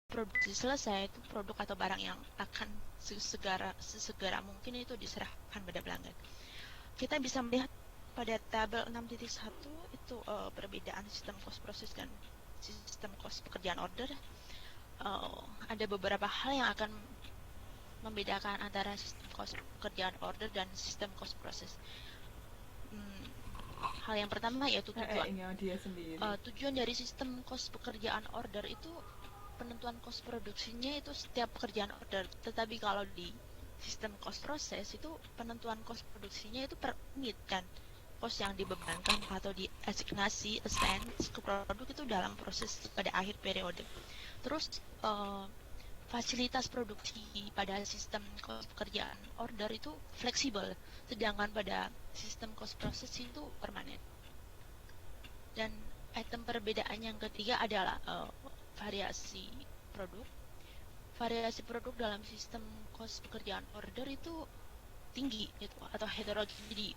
produksi selesai, itu produk atau barang yang akan sesegera mungkin itu diserahkan pada pelanggan. Kita bisa melihat pada tabel 6.1 itu perbedaan sistem cost proses dan sistem cost pekerjaan order. Ada beberapa hal yang akan membedakan antara sistem cost pekerjaan order dan sistem cost proses. Hal yang pertama yaitu tujuan. Tujuan dari sistem cost pekerjaan order itu penentuan cost produksinya itu setiap pekerjaan order. Tetapi kalau di sistem cost proses itu penentuan cost produksinya itu per unit, dan cost yang dibebankan atau diasignasi assign ke produk itu dalam proses pada akhir periode. Terus fasilitas produksi pada sistem cost pekerjaan order itu fleksibel, sedangkan pada sistem cost proses itu permanen. Dan item perbedaan yang ketiga adalah variasi produk. Variasi produk dalam sistem cost pekerjaan order itu tinggi gitu, atau heterogen, jadi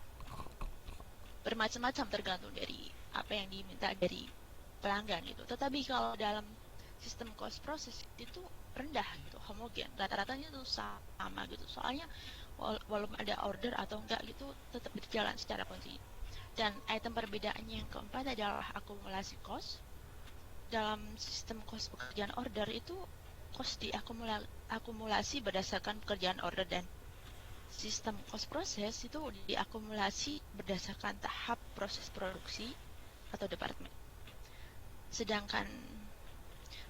bermacam-macam tergantung dari apa yang diminta dari pelanggan gitu. Tetapi kalau dalam sistem cost proses itu rendah gitu, homogen, rata-ratanya itu sama gitu. Soalnya walaupun ada order atau enggak gitu tetap berjalan secara kontinu. Dan item perbedaannya yang keempat adalah akumulasi cost. Dalam sistem cost pekerjaan order itu cost diakumulasi berdasarkan pekerjaan order, dan sistem cost proses itu diakumulasi berdasarkan tahap proses produksi atau departemen. Sedangkan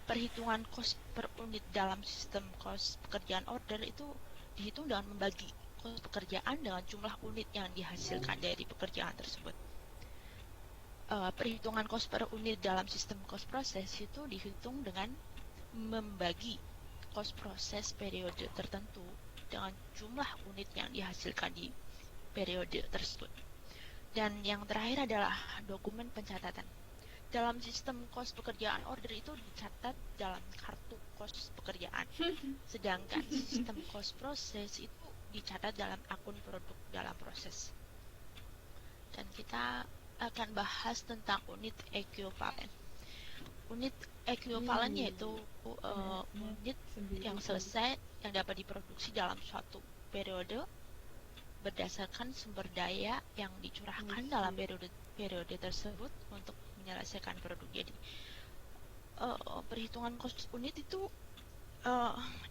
perhitungan cost per unit dalam sistem cost pekerjaan order itu dihitung dengan membagi cost pekerjaan dengan jumlah unit yang dihasilkan dari pekerjaan tersebut. Perhitungan cost per unit dalam sistem cost proses itu dihitung dengan membagi cost proses periode tertentu dengan jumlah unit yang dihasilkan di periode tersebut. Dan yang terakhir adalah dokumen pencatatan. Dalam sistem cost pekerjaan order itu dicatat dalam kartu cost pekerjaan, sedangkan sistem cost proses itu dicatat dalam akun produk dalam proses. Dan kita akan bahas tentang unit ekuivalen. Unit ekuivalen yaitu unit yang selesai yang dapat diproduksi dalam suatu periode berdasarkan sumber daya yang dicurahkan dalam periode tersebut untuk menyelesaikan produk. Jadi perhitungan cost unit itu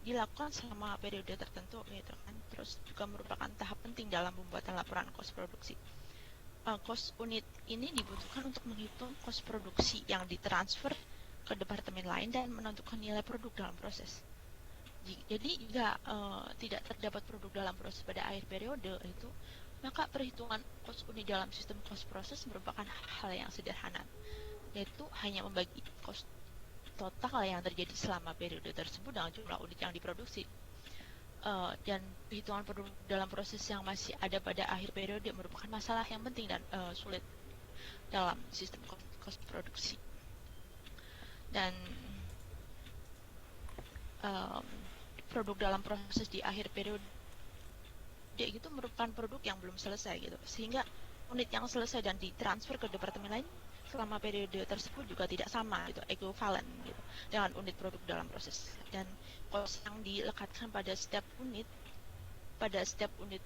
dilakukan selama periode tertentu gitu kan. Terus juga merupakan tahap penting dalam pembuatan laporan cost produksi. Cost unit ini dibutuhkan untuk menghitung cost produksi yang ditransfer ke departemen lain dan menentukan nilai produk dalam proses. Jadi jika tidak terdapat produk dalam proses pada akhir periode itu, maka perhitungan cost unit dalam sistem cost proses merupakan hal yang sederhana, yaitu hanya membagi cost total yang terjadi selama periode tersebut dengan jumlah unit yang diproduksi. Dan perhitungan produk dalam proses yang masih ada pada akhir periode merupakan masalah yang penting dan sulit dalam sistem cost produksi. Dan produk dalam proses di akhir periode itu merupakan produk yang belum selesai gitu, sehingga unit yang selesai dan ditransfer ke departemen lain selama periode tersebut juga tidak sama gitu, ekuivalen gitu dengan unit produk dalam proses. Dan cost yang dilekatkan pada setiap unit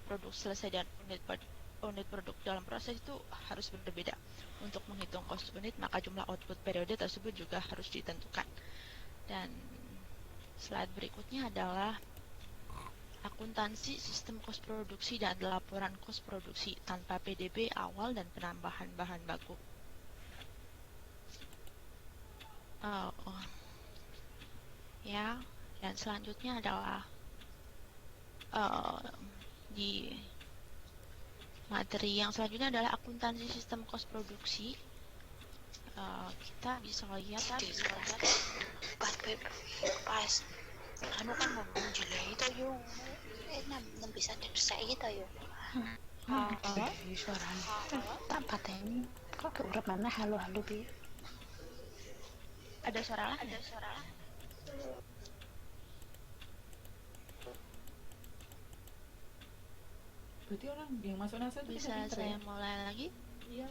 produk selesai dan unit produk dalam proses itu harus berbeda. Untuk menghitung cost unit, maka jumlah output periode tersebut juga harus ditentukan. Dan slide berikutnya adalah akuntansi sistem cost produksi dan laporan cost produksi tanpa PDB awal dan penambahan bahan baku. Ya, dan selanjutnya adalah di materi yang selanjutnya adalah akuntansi sistem cost produksi. Kita bisa lihat pas anu kan ngomong juga itu yung bisa dibisa gitu yuk. Suara tempat ini kok urut mana halo bi. Ada suara lah. Berarti orang yang masuk NASA itu bisa saya mulai lagi? Iya.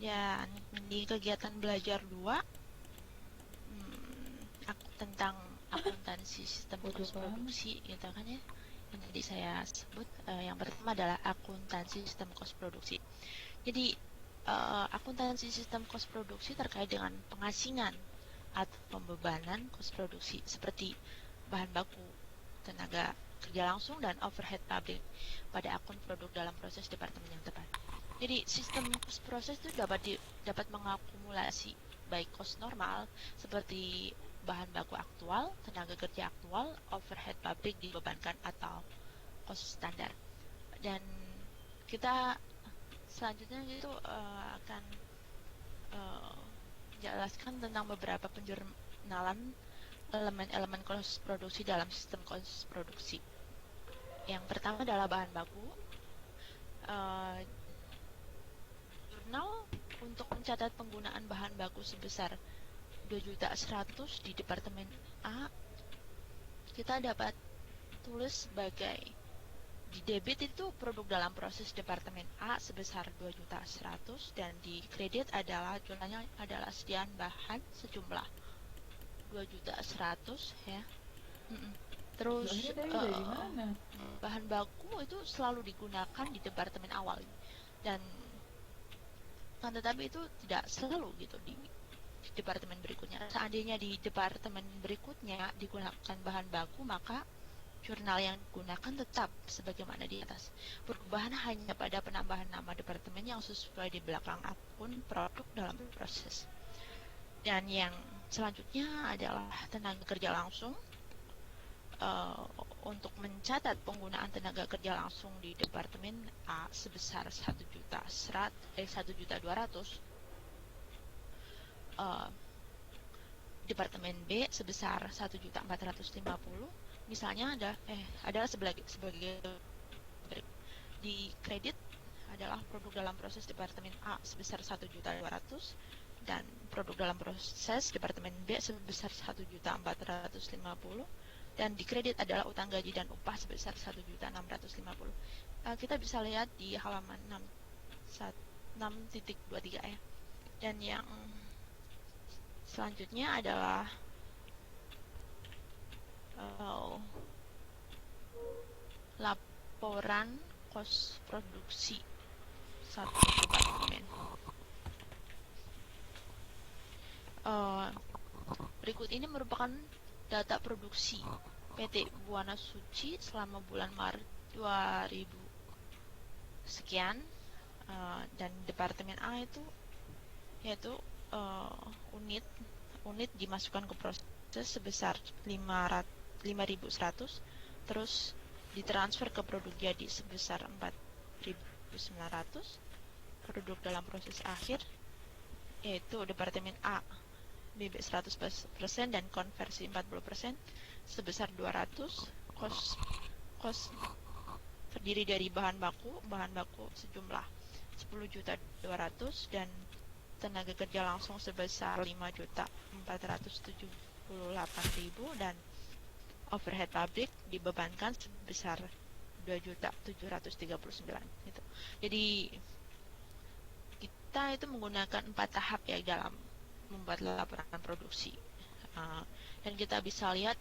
Ya, di kegiatan belajar 2 tentang akuntansi sistem Waduh, kos produksi gitu kan ya, yang tadi saya sebut. Yang pertama adalah akuntansi sistem kos produksi. Jadi akuntansi sistem kos produksi terkait dengan pengasingan atau pembebanan kos produksi seperti bahan baku, tenaga kerja langsung, dan overhead pabrik pada akun produk dalam proses departemen yang tepat. Jadi sistem cost proses itu dapat mengakumulasi baik cost normal seperti bahan baku aktual, tenaga kerja aktual, overhead pabrik dibebankan, atau cost standar. Dan kita selanjutnya itu akan jelaskan tentang beberapa penjurnalan elemen-elemen cost produksi dalam sistem cost produksi. Yang pertama adalah bahan baku. Jurnal untuk mencatat penggunaan bahan baku sebesar 2.100.000 di Departemen A, kita dapat tulis sebagai di debit itu produk dalam proses Departemen A sebesar 2.100.000, dan di kredit adalah jumlahnya adalah sediaan bahan sejumlah 2.100.000 ya. Terus Soalnya tadi dari mana? bahan baku itu selalu digunakan di departemen awal, dan kan tetapi itu tidak selalu gitu di departemen berikutnya. Seandainya di departemen berikutnya digunakan bahan baku, maka jurnal yang digunakan tetap sebagaimana di atas. Perubahan hanya pada penambahan nama departemen yang sesuai di belakang akun produk dalam proses. Dan yang selanjutnya adalah tenaga kerja langsung. Untuk mencatat penggunaan tenaga kerja langsung di Departemen A sebesar 1.200.000, Departemen B sebesar 1.450.000, misalnya adalah sebagai di kredit adalah produk dalam proses Departemen A sebesar 1.200.000, dan produk dalam proses Departemen B sebesar 1.450.000, dan di kredit adalah utang gaji dan upah sebesar 1.650.000. Kita bisa lihat di halaman 6.23 ya. Dan yang selanjutnya adalah laporan kos produksi satu departemen. Berikut ini merupakan data produksi PT Buana Suci selama bulan Maret 2000 sekian, dan Departemen A itu yaitu unit dimasukkan ke proses sebesar 5.100, terus ditransfer ke produk jadi sebesar 4.900, produk dalam proses akhir yaitu Departemen A BB 100% dan konversi 40% sebesar 200. Kos terdiri dari bahan baku sejumlah 10.200.000 dan tenaga kerja langsung sebesar 5.478.000, dan overhead pabrik dibebankan sebesar 2.739 gitu. Jadi kita itu menggunakan 4 tahap ya dalam membuat laporan produksi, dan kita bisa lihat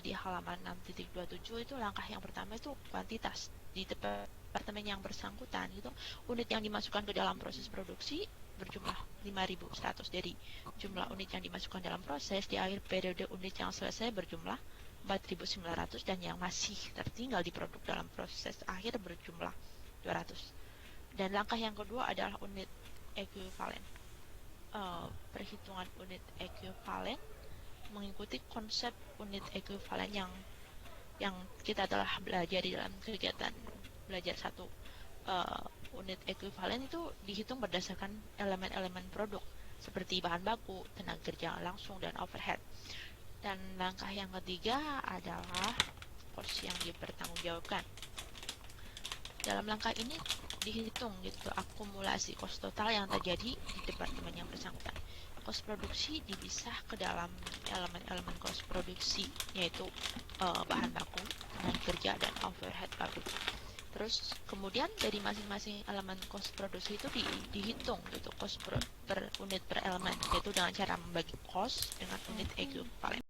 di halaman 6.27 itu langkah yang pertama itu kuantitas di departemen yang bersangkutan itu unit yang dimasukkan ke dalam proses produksi berjumlah 5.100. Jadi jumlah unit yang dimasukkan dalam proses di akhir periode unit yang selesai berjumlah 4.900, dan yang masih tertinggal di produk dalam proses akhir berjumlah 200. Dan langkah yang kedua adalah unit ekuivalen. Perhitungan unit ekuivalen mengikuti konsep unit ekuivalen yang kita telah belajar di dalam kegiatan belajar 1. Unit ekuivalen itu dihitung berdasarkan elemen-elemen produk seperti bahan baku, tenaga kerja langsung, dan overhead. Dan langkah yang ketiga adalah cost yang dipertanggungjawabkan. Dalam langkah ini dihitung gitu akumulasi cost total yang terjadi di departemen yang bersangkutan. Cost produksi dipisah ke dalam elemen-elemen cost produksi, yaitu bahan baku, tenaga kerja, dan overhead pabrik. Terus kemudian dari masing-masing elemen cost produksi itu dihitung gitu cost per unit per elemen, yaitu dengan cara membagi cost dengan unit ekuivalen.